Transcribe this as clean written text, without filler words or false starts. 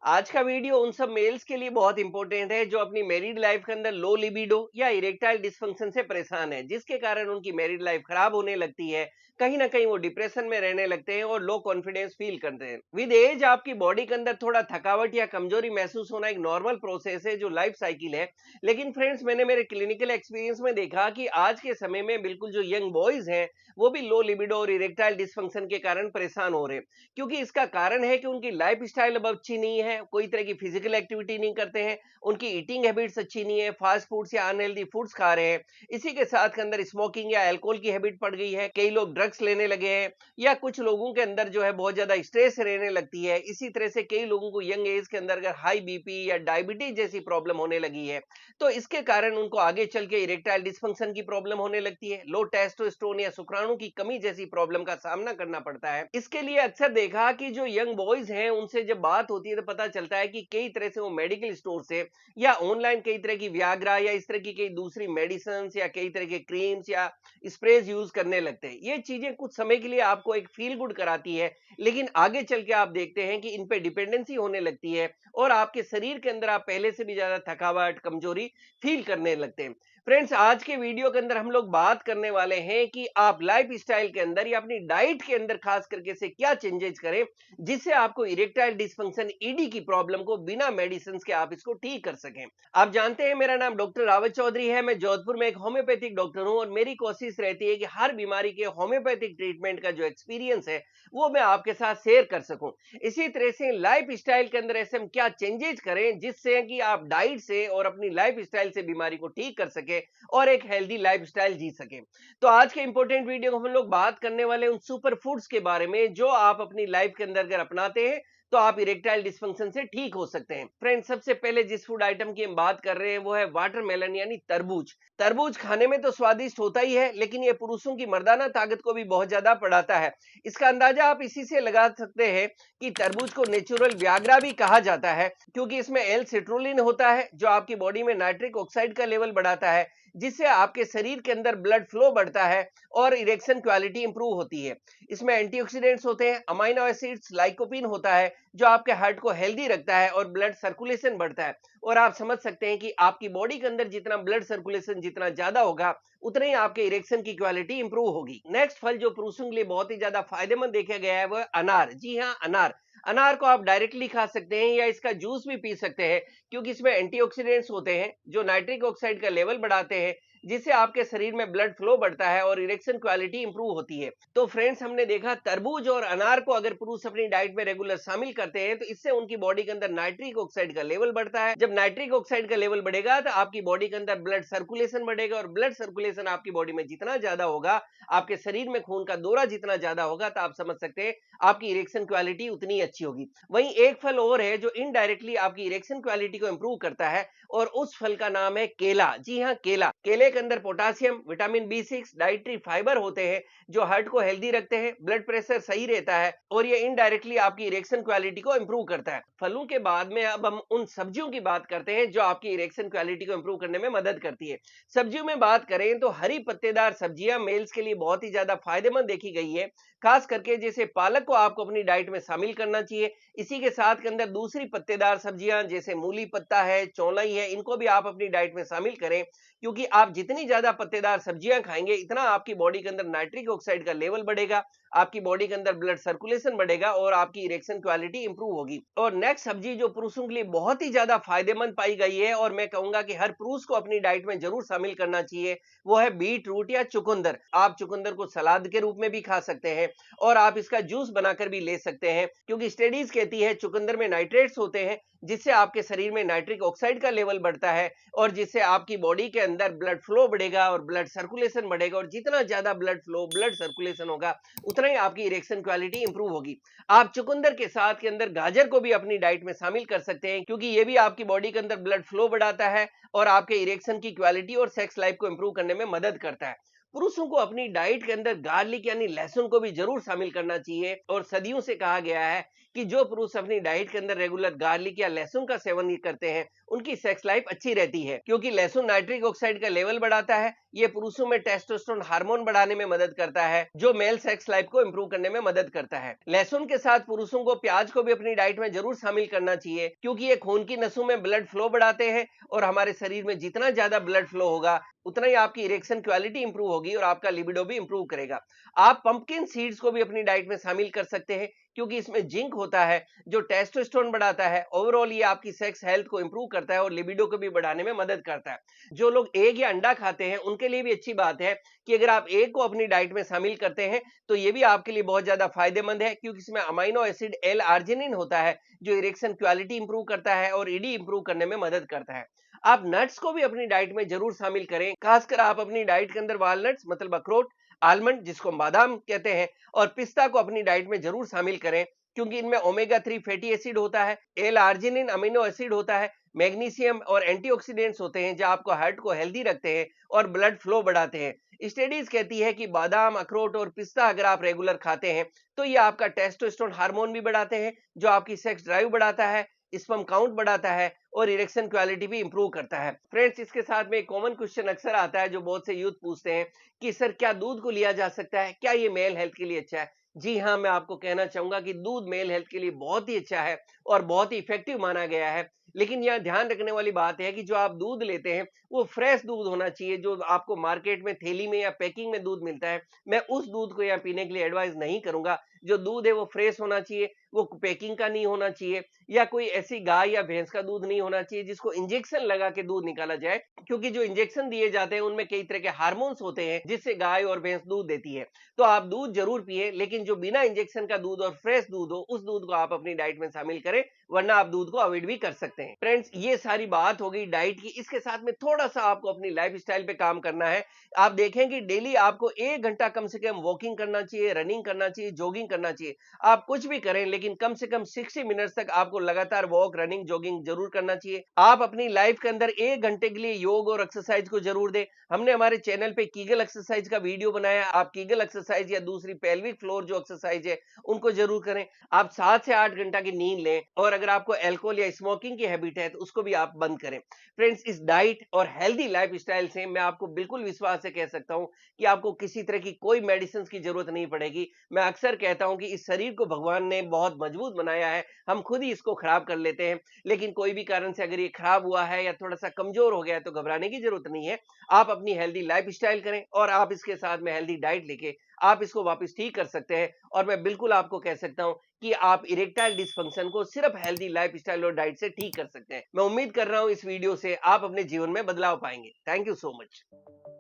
आज का वीडियो उन सब मेल्स के लिए बहुत इंपॉर्टेंट है जो अपनी मैरिड लाइफ के अंदर लो लिबिडो या इरेक्टाइल डिस्फंक्शन से परेशान है, जिसके कारण उनकी मैरिड लाइफ खराब होने लगती है। कहीं ना कहीं वो डिप्रेशन में रहने लगते हैं और लो कॉन्फिडेंस फील करते हैं। विद एज आपकी बॉडी के अंदर थोड़ा थकावट या कमजोरी महसूस होना एक नॉर्मल प्रोसेस है जो लाइफ साइकिल है। लेकिन फ्रेंड्स, मैंने मेरे क्लिनिकल एक्सपीरियंस में देखा कि आज के समय में बिल्कुल जो यंग बॉयज हैं वो भी लो लिबिडो और इरेक्टाइल डिस्फंक्शन के कारण परेशान हो रहे हैं। क्योंकि इसका कारण है कि उनकी लाइफ स्टाइल अब अच्छी नहीं है, कोई तरह की फिजिकल एक्टिविटी नहीं करते हैं, उनकी ईटिंग हैबिट्स अच्छी नहीं है, फास्ट फूड्स या अनहेल्दी फूड्स खा रहे हैं। इसी के साथ के अंदर स्मोकिंग या अल्कोहल की हैबिट पड़ गई है, कई लोग ड्रग्स लेने लगे हैं, या कुछ लोगों के अंदर जो है बहुत ज्यादा स्ट्रेस रहने लगती है। इसी तरह से कई लोगों को यंग एज के अंदर अगर हाई बीपी या डायबिटीज जैसी प्रॉब्लम होने लगी है, तो इसके कारण उनको आगे चल के इरेक्टाइल डिस्फंक्शन की प्रॉब्लम होने लगती है, लो टेस्टोस्टेरोन या शुक्राणु की कमी जैसी प्रॉब्लम का सामना करना पड़ता है। इसके लिए अक्सर देखा कि जो यंग बॉयज हैं उनसे जब बात होती है तो पता चलता है कि कई तरह से वो मेडिकल स्टोर से या ऑनलाइन कई तरह की व्याग्रा या इस तरह की कई दूसरी मेडिसिन या कई तरह के क्रीम्स या स्प्रेज यूज करने लगते हैं। ये चीजें कुछ समय के लिए आपको एक फील गुड कराती है, लेकिन आगे चल के आप देखते हैं कि इन पे डिपेंडेंसी होने लगती है और आपके शरीर के अंदर आप पहले से भी ज्यादा थकावट, कमजोरी फील करने लगते हैं। फ्रेंड्स, आज के वीडियो के अंदर हम लोग बात करने वाले हैं कि आप लाइफ स्टाइल के अंदर या अपनी डाइट के अंदर खास करके से क्या चेंजेस करें जिससे आपको इरेक्टाइल डिस्फंक्शन ईडी की प्रॉब्लम को बिना मेडिसिन के आप इसको ठीक कर सकें। आप जानते हैं मेरा नाम डॉक्टर रावत चौधरी है, मैं जोधपुर में एक होम्योपैथिक डॉक्टर हूं और मेरी कोशिश रहती है कि हर बीमारी के होम्योपैथिक ट्रीटमेंट का जो एक्सपीरियंस है वो मैं आपके साथ शेयर कर सकूं। इसी तरह से लाइफ स्टाइल के अंदर ऐसे हम क्या चेंजेस करें जिससे कि आप डाइट से और अपनी लाइफ स्टाइल से बीमारी को ठीक कर सके और एक हेल्दी लाइफस्टाइल जी सके। तो आज के इंपॉर्टेंट वीडियो में हम लोग बात करने वाले उन सुपर फूड्स के बारे में जो आप अपनी लाइफ के अंदर अगर अपनाते हैं तो आप इरेक्टाइल डिस्फंक्शन से ठीक हो सकते हैं। फ्रेंड्स, सबसे पहले जिस फूड आइटम की हम बात कर रहे हैं वो है वाटरमेलन यानी तरबूज। तरबूज खाने में तो स्वादिष्ट होता ही है, लेकिन ये पुरुषों की मर्दाना ताकत को भी बहुत ज्यादा बढ़ाता है। इसका अंदाजा आप इसी से लगा सकते हैं कि तरबूज को नेचुरल व्याग्रा भी कहा जाता है, क्योंकि इसमें एल सिट्रोलिन होता है जो आपकी बॉडी में नाइट्रिक ऑक्साइड का लेवल बढ़ाता है, जिससे आपके शरीर के अंदर ब्लड फ्लो बढ़ता है और इरेक्शन क्वालिटी इंप्रूव होती है। इसमें एंटीऑक्सीडेंट्स होते हैं, अमाइनो एसिड्स, लाइकोपिन होता है जो आपके हार्ट को हेल्दी रखता है और ब्लड सर्कुलेशन बढ़ता है। और आप समझ सकते हैं कि आपकी बॉडी के अंदर जितना ब्लड सर्कुलेशन जितना ज्यादा होगा उतने ही आपके इरेक्शन की क्वालिटी इंप्रूव होगी। नेक्स्ट फल जो पुरुषों के लिए बहुत ही ज्यादा फायदेमंद देखा गया है वो है अनार। जी हाँ, अनार। अनार को आप डायरेक्टली खा सकते हैं या इसका जूस भी पी सकते हैं, क्योंकि इसमें एंटीऑक्सीडेंट्स होते हैं जो नाइट्रिक ऑक्साइड का लेवल बढ़ाते हैं, जिससे आपके शरीर में ब्लड फ्लो बढ़ता है और इरेक्शन क्वालिटी इंप्रूव होती है। तो फ्रेंड्स, हमने देखा तरबूज और अनार को अगर पुरुष अपनी डाइट में रेगुलर शामिल करते हैं तो इससे उनकी बॉडी के अंदर नाइट्रिक ऑक्साइड का लेवल बढ़ता है। जब नाइट्रिक ऑक्साइड का लेवल बढ़ेगा तो आपकी बॉडी के अंदर ब्लड सर्कुलेशन बढ़ेगा और ब्लड सर्कुलेशन आपकी बॉडी में जितना ज्यादा होगा, आपके शरीर में खून का दौरा जितना ज्यादा होगा, तो आप समझ सकते हैं आपकी इरेक्शन क्वालिटी उतनी अच्छी होगी। वहीं एक फल और है जो इनडायरेक्टली आपकी इरेक्शन क्वालिटी को इंप्रूव करता है और उस फल का नाम है केला। जी हाँ, केला। केले के अंदर potassium, vitamin B6, dietary fibre होते हैं जो हार्ट को हेल्दी रखते हैं, ब्लड प्रेशर सही रहता है और ये इनडायरेक्टली आपकी इरेक्शन क्वालिटी को इंप्रूव करता है। फलों के बाद में अब हम उन सब्जियों की बात करते हैं जो आपकी इरेक्शन क्वालिटी को इंप्रूव करने में मदद करती है। सब्जियों में बात करें तो हरी पत्तेदार सब्जियां मेल्स के लिए बहुत ही ज्यादा फायदेमंद देखी गई है। खास करके जैसे पालक को आपको अपनी डाइट में शामिल करना चाहिए। इसी के साथ के अंदर दूसरी पत्तेदार सब्जियां जैसे मूली पत्ता है, चौलाई है, इनको भी आप अपनी डाइट में शामिल करें, क्योंकि आप जितनी ज्यादा पत्तेदार सब्जियां खाएंगे इतना आपकी बॉडी के अंदर नाइट्रिक ऑक्साइड का लेवल बढ़ेगा, आपकी बॉडी के अंदर ब्लड सर्कुलेशन बढ़ेगा और आपकी इरेक्शन क्वालिटी इंप्रूव होगी। और नेक्स्ट सब्जी जो पुरुषों के लिए बहुत ही ज्यादा फायदेमंद पाई गई है और मैं कहूंगा कि हर पुरुष को अपनी डाइट में जरूर शामिल करना चाहिए, वो है बीट रूट या चुकंदर। आप चुकंदर को सलाद के रूप में भी खा सकते हैं और आप इसका जूस बनाकर भी ले सकते हैं, क्योंकि स्टडीज कहती है चुकंदर में नाइट्रेट्स होते हैं जिससे आपके शरीर में नाइट्रिक ऑक्साइड का लेवल बढ़ता है और जिससे आपकी बॉडी के अंदर ब्लड फ्लो बढ़ेगा और ब्लड सर्कुलेशन बढ़ेगा और जितना ज्यादा ब्लड फ्लो, ब्लड सर्कुलेशन होगा उतना ही आपकी इरेक्शन क्वालिटी इंप्रूव होगी। आप चुकंदर के साथ के अंदर गाजर को भी अपनी डाइट में शामिल कर सकते हैं, क्योंकि ये भी आपकी बॉडी के अंदर ब्लड फ्लो बढ़ाता है और आपके इरेक्शन की क्वालिटी और सेक्स लाइफ को इंप्रूव करने में मदद करता है। पुरुषों को अपनी डाइट के अंदर गार्लिक यानी लहसुन को भी जरूर शामिल करना चाहिए और सदियों से कहा गया है कि जो पुरुष अपनी डाइट के अंदर रेगुलर गार्लिक या लहसुन का सेवन करते हैं, उनकी सेक्स लाइफ अच्छी रहती है, क्योंकि लहसुन नाइट्रिक ऑक्साइड का लेवल बढ़ाता है। ये पुरुषों में टेस्टोस्टेरोन हार्मोन बढ़ाने में मदद करता है, जो मेल सेक्स लाइफ को इंप्रूव करने में मदद करता है। लहसुन के साथ पुरुषों को प्याज को भी अपनी डाइट में जरूर शामिल करना चाहिए, क्योंकि ये खून की नसों में ब्लड फ्लो बढ़ाते हैं, और हमारे शरीर में जितना ज्यादा ब्लड फ्लो होगा, उतना ही आपकी इरेक्शन क्वालिटी इंप्रूव होगी और आपका लिबिडो भी इंप्रूव करेगा। आप पंपकिन सीड्स को भी अपनी डाइट में शामिल कर सकते हैं, क्योंकि इसमें जिंक होता है, जो टेस्टोस्टेरोन बढ़ाता है। ओवरऑल ये आपकी सेक्स हेल्थ को इंप्रूव करता है और लिबिडो को भी बढ़ाने में मदद करता है। जो लोग एग या अंडा खाते हैं, उनके लिए भी अच्छी बात है कि अगर आप एग को अपनी डाइट में शामिल करते हैं, तो ये भी आपके लिए बहुत ज्यादा फायदेमंद है, क्योंकि इसमें अमाइनो एसिड एल आर्जिनिन होता है, जो इरेक्शन क्वालिटी इंप्रूव करता है और ईडी इंप्रूव करने में मदद करता है। आप नट्स को भी अपनी डाइट में जरूर शामिल करें, खासकर आप अपनी डाइट के अंदर वालनट्स मतलब अखरोट, आलमंड जिसको बादाम कहते हैं, और पिस्ता को अपनी डाइट में जरूर शामिल करें, क्योंकि इनमें ओमेगा 3 फैटी एसिड होता है, एल आर्जिनिन अमीनो एसिड होता है, मैग्नीशियम और एंटीऑक्सीडेंट्स होते हैं, जो आपको हार्ट को हेल्दी रखते हैं और ब्लड फ्लो बढ़ाते हैं। स्टडीज कहती है कि बादाम, अखरोट और पिस्ता अगर आप रेगुलर खाते हैं, तो ये आपका टेस्टोस्टेरोन हार्मोन भी बढ़ाते हैं, जो आपकी सेक्स ड्राइव बढ़ाता है, स्पर्म काउंट बढ़ाता है और इरेक्शन क्वालिटी भी इंप्रूव करता है। फ्रेंड्स, इसके साथ में एक कॉमन क्वेश्चन अक्सर आता है, जो बहुत से यूथ पूछते हैं कि सर, क्या दूध को लिया जा सकता है? क्या ये मेल हेल्थ के लिए अच्छा है? जी हाँ, मैं आपको कहना चाहूंगा कि दूध मेल हेल्थ के लिए बहुत ही अच्छा है और बहुत ही इफेक्टिव माना गया है। लेकिन यह ध्यान रखने वाली बात है कि जो आप दूध लेते हैं, वो फ्रेश दूध होना चाहिए। जो आपको मार्केट में थैली में या पैकिंग में दूध मिलता है, मैं उस दूध को यहाँ पीने के लिए एडवाइस नहीं करूंगा। जो दूध है वो फ्रेश होना चाहिए, वो पैकिंग का नहीं होना चाहिए, या कोई ऐसी गाय या भैंस का दूध नहीं होना चाहिए जिसको इंजेक्शन लगा के दूध निकाला जाए, क्योंकि जो इंजेक्शन दिए जाते हैं उनमें कई तरह के हार्मोन्स होते हैं, जिससे गाय और भैंस दूध देती है। तो आप दूध जरूर पिए, लेकिन जो बिना इंजेक्शन का दूध और फ्रेश दूध हो, उस दूध को आप अपनी डाइट में शामिल करें, वरना आप दूध को अवॉइड भी कर सकते हैं। फ्रेंड्स, ये सारी बात हो गई डाइट की। इसके साथ में थोड़ा सा आपको अपनी लाइफस्टाइल पे काम करना है। आप देखें कि डेली आपको 1 घंटा कम से कम वॉकिंग करना चाहिए, रनिंग करना चाहिए, जॉगिंग करना चाहिए। आप कुछ भी करें, लेकिन कम से कम 60 मिनट्स तक आपको लगातार वॉक, रनिंग, जॉगिंग जरूर करना चाहिए। आप अपनी लाइफ के अंदर 1 घंटे के लिए योग और एक्सरसाइज को जरूर दें। हमने हमारे चैनल पे कीगल एक्सरसाइज का वीडियो बनाया है। आप कीगल एक्सरसाइज या दूसरी पेल्विक फ्लोर जो एक्सरसाइज है, उनको जरूर करें। आप 7 से 8 घंटा की नींद लें, और अगर आपको अल्कोहल या स्मोकिंग की हैबिट है, तो उसको भी आप बंद करें। फ्रेंड्स, इस डाइट और हेल्दी लाइफस्टाइल से मैं आपको बिल्कुल विश्वास से कह सकता हूं कि आपको किसी तरह की कोई मेडिसिन की जरूरत नहीं पड़ेगी। मैं अक्सर कहता हूं कि इस शरीर को भगवान ने बहुत मजबूत बनाया है, हम खुद ही इसको खराब कर लेते हैं। लेकिन कोई भी कारण से अगर ये खराब हुआ है या थोड़ा सा कमजोर हो गया है, तो घबराने की जरूरत नहीं है। आप अपनी हेल्दी लाइफस्टाइल करें, और आप इसके साथ में हेल्दी डाइट लेके आप इसको वापस ठीक कर सकते हैं। और मैं बिल्कुल आपको कह सकता हूं कि आप इरेक्टाइल डिसफंक्शन को सिर्फ हेल्दी लाइफस्टाइल और डाइट से ठीक कर सकते हैं। मैं उम्मीद कर रहा हूं इस वीडियो से आप अपने जीवन में बदलाव पाएंगे। Thank you so much.